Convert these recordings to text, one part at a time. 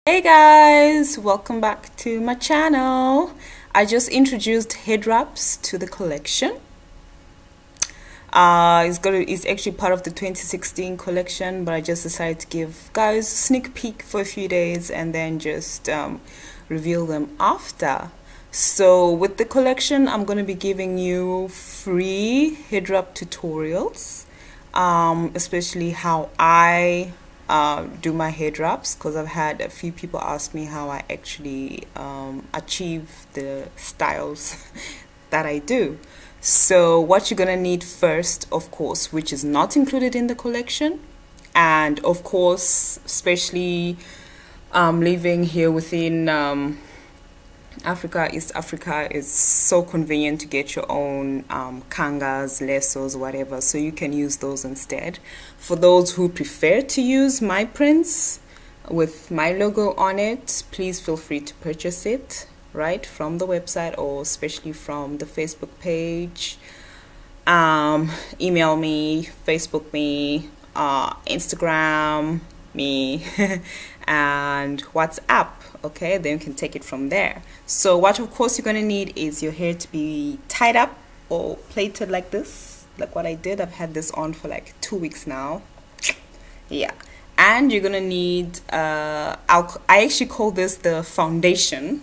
Hey guys, welcome back to my channel. I just introduced head wraps to the collection. It's actually part of the 2016 collection, but I just decided to give guys a sneak peek for a few days and then just reveal them after. So with the collection, I'm going to be giving you free head wrap tutorials, especially how I do my head wraps, because I've had a few people ask me how I actually achieve the styles that I do. So what you're gonna need first, of course, which is not included in the collection, and of course, especially living here within Africa, East Africa, is so convenient to get your own kangas, lassos, whatever, so you can use those instead. For those who prefer to use my prints with my logo on it, please feel free to purchase it right from the website, or especially from the Facebook page. Email me, Facebook me, Instagram me, and WhatsApp. Okay, then you can take it from there. So what of course you're going to need is your hair to be tied up or plaited like this, like what I did. I've had this on for like 2 weeks now. Yeah. And you're going to need I actually call this the foundation.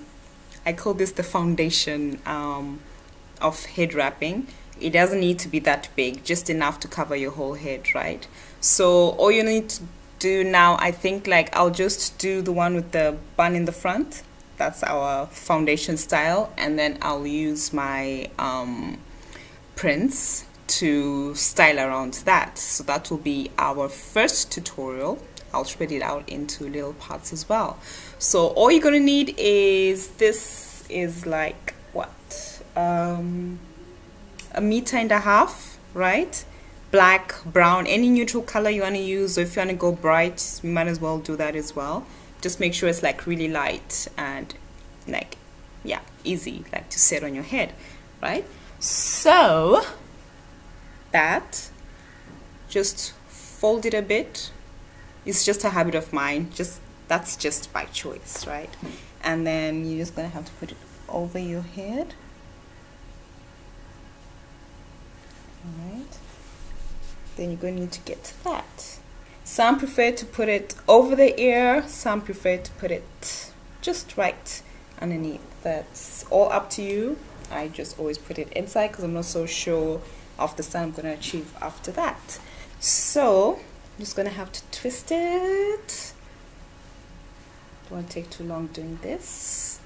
I call this the foundation of head wrapping. It doesn't need to be that big, just enough to cover your whole head, right? So all you need to do now, I think, like, I'll just do the one with the bun in the front. That's our foundation style, and then I'll use my prints to style around that. So that will be our first tutorial. I'll spread it out into little parts as well. So all you're gonna need is, this is like what, 1.5 meters, right? Black, brown, any neutral color you want to use. So if you want to go bright, you might as well do that as well. Just make sure it's like really light and like, yeah, easy, like to set on your head, right? So that, just fold it a bit. It's just a habit of mine, that's just by choice, right? And then you're just gonna have to put it over your head. All right. Then you're going to need to get to that. Some prefer to put it over the ear, some prefer to put it just right underneath. That's all up to you. I just always put it inside because I'm not so sure of the style I'm going to achieve after that. So I'm just going to have to twist it. Don't want to take too long doing this.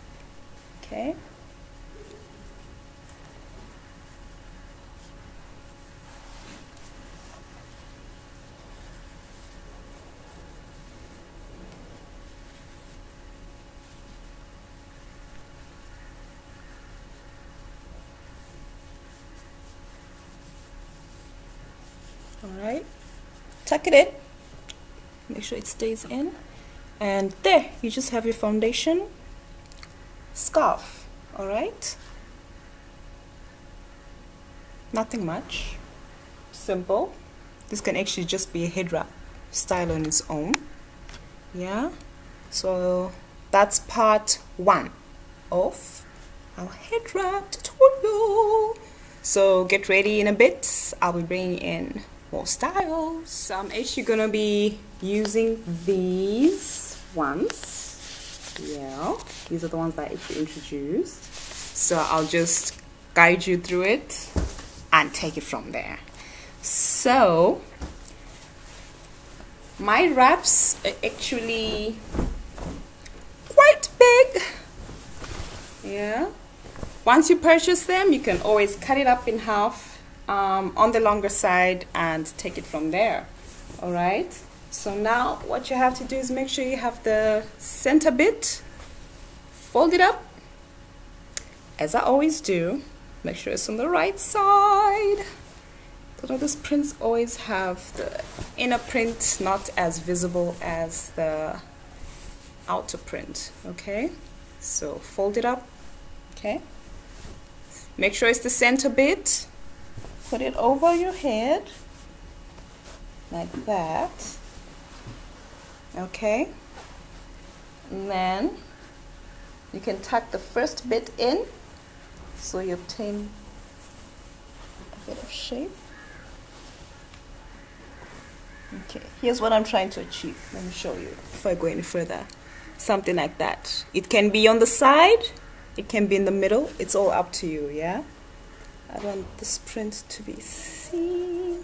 Okay. Alright, tuck it in, make sure it stays in, and there you just have your foundation scarf. Alright, nothing much, simple. This can actually just be a head wrap style on its own. Yeah, so that's part 1 of our head wrap tutorial. So get ready in a bit, I'll be bringing in more styles. So I'm actually gonna be using these ones. Yeah, these are the ones that I actually introduced. So I'll just guide you through it and take it from there. So my wraps are actually quite big. Yeah. Once you purchase them, you can always cut it up in half on the longer side and take it from there. All right, so now what you have to do is make sure you have the center bit, fold it up as I always do, make sure it's on the right side. So these prints always have the inner print not as visible as the outer print. Okay, so fold it up. Okay, make sure it's the center bit. Put it over your head like that. Okay, And then you can tuck the first bit in so you obtain a bit of shape. Okay, here's what I'm trying to achieve. Let me show you before I go any further. Something like that. It can be on the side, it can be in the middle, it's all up to you, yeah? I want this print to be seen.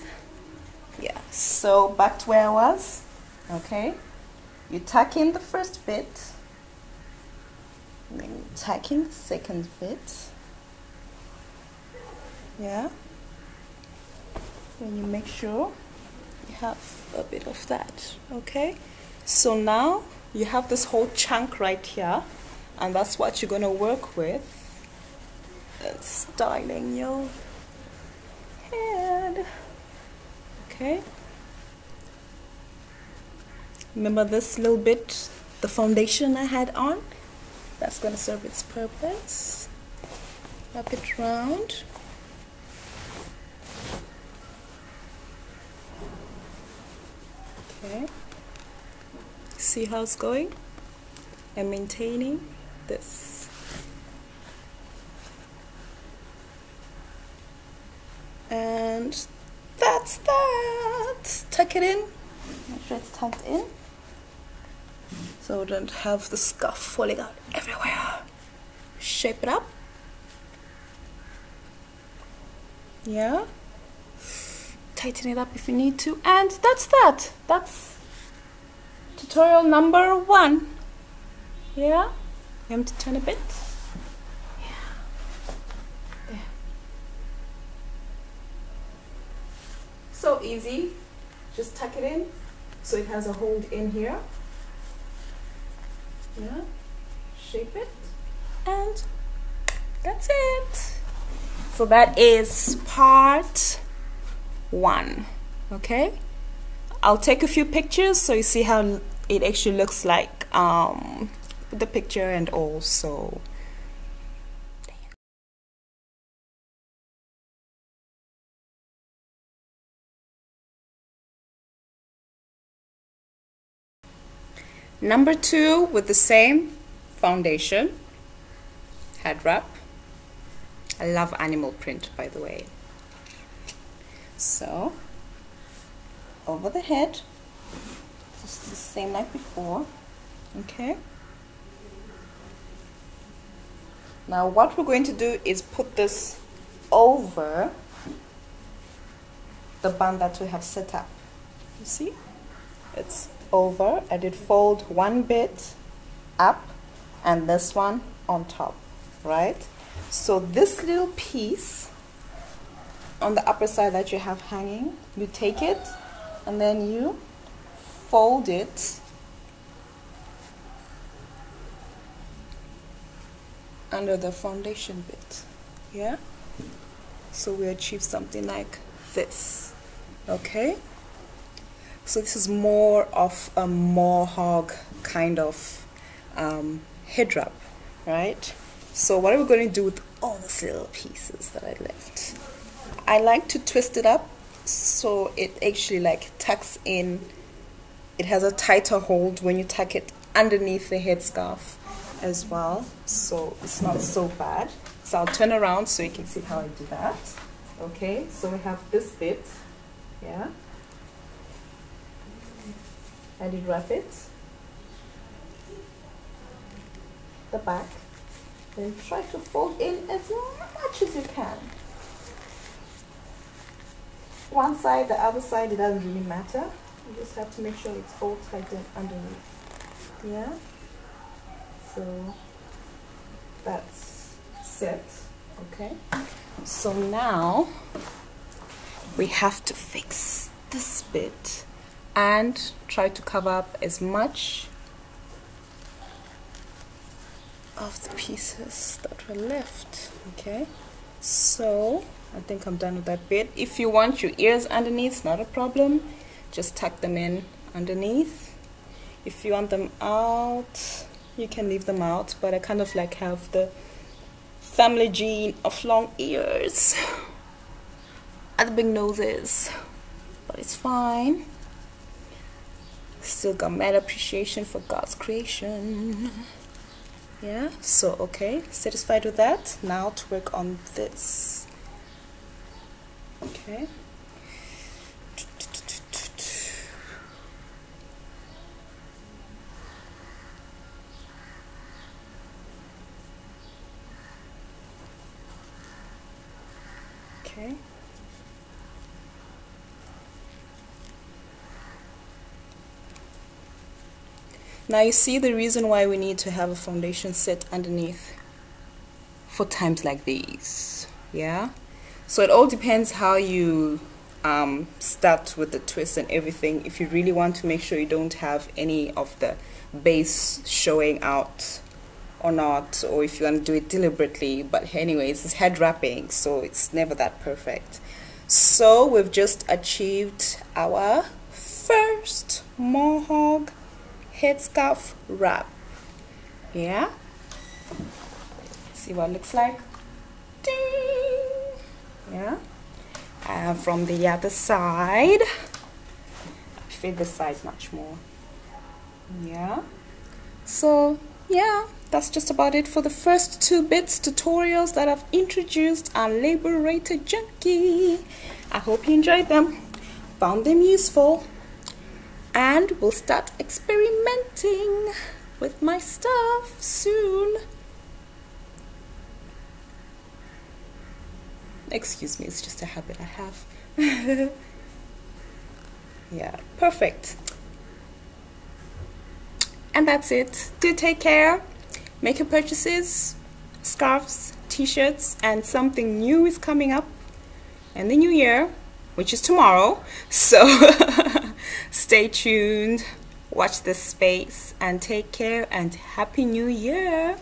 Yeah, so back to where I was. Okay, you tuck in the first bit, and then you tuck in the second bit. Yeah, and you make sure you have a bit of that. Okay, so now you have this whole chunk right here, and that's what you're going to work with. That's styling your head. Okay, remember this little bit, the foundation I had on? That's going to serve its purpose. Wrap it round. Okay, see how it's going? I'm maintaining this. And that's that. Tuck it in. Make sure it's tucked in so we don't have the scuff falling out everywhere. Shape it up. Yeah. Tighten it up if you need to. And that's that. That's tutorial number 1. Yeah. You have to turn a bit. So easy, just tuck it in so it has a hold in here. Yeah, shape it, and that's it. So that is part 1. Okay, I'll take a few pictures so you see how it actually looks like the picture, and also number 2 with the same foundation, head wrap. I love animal print, by the way. So over the head, just the same like before. Okay, now what we're going to do is put this over the band that we have set up. You see, it's over. I did fold one bit up and this one on top, right? So this little piece on the upper side that you have hanging, you take it and then you fold it under the foundation bit. Yeah, so we achieve something like this. Okay, so this is more of a mohawk kind of head wrap, right? So what are we going to do with all these little pieces that I left? I like to twist it up so it actually like tucks in. It has a tighter hold when you tuck it underneath the headscarf as well, so it's not so bad. So I'll turn around so you can see how I do that. Okay, so we have this bit. Yeah, I did wrap it, the back, then try to fold in as much as you can. One side, the other side, it doesn't really matter. You just have to make sure it's all tightened underneath. Yeah, so that's set. Okay, so now we have to fix this bit and try to cover up as much of the pieces that were left. Okay, so I think I'm done with that bit. If you want your ears underneath, not a problem, just tuck them in underneath. If you want them out, you can leave them out, but I kind of like have the family gene of long ears and the big noses, but it's fine. Still got mad appreciation for God's creation. Yeah, so okay, satisfied with that. Now to work on this. Okay. Okay. Now you see the reason why we need to have a foundation set underneath for times like these. Yeah, so it all depends how you start with the twist and everything. If you really want to make sure you don't have any of the base showing out or not, or if you want to do it deliberately. But anyways, it's head wrapping, so it's never that perfect. So we've just achieved our first mohawk headscarf wrap. Yeah, see what it looks like. Ding! Yeah, and from the other side, I feel this side much more. Yeah, so yeah, that's just about it for the first 2 bits tutorials that I've introduced on Liberated Junkii. I hope you enjoyed them, found them useful, and we'll start experimenting with my stuff soon. Excuse me, it's just a habit I have. Yeah, perfect. And that's it. Do take care. Make your purchases, scarves, t-shirts, and something new is coming up in the new year, which is tomorrow. So stay tuned, watch this space, and take care, and Happy New Year.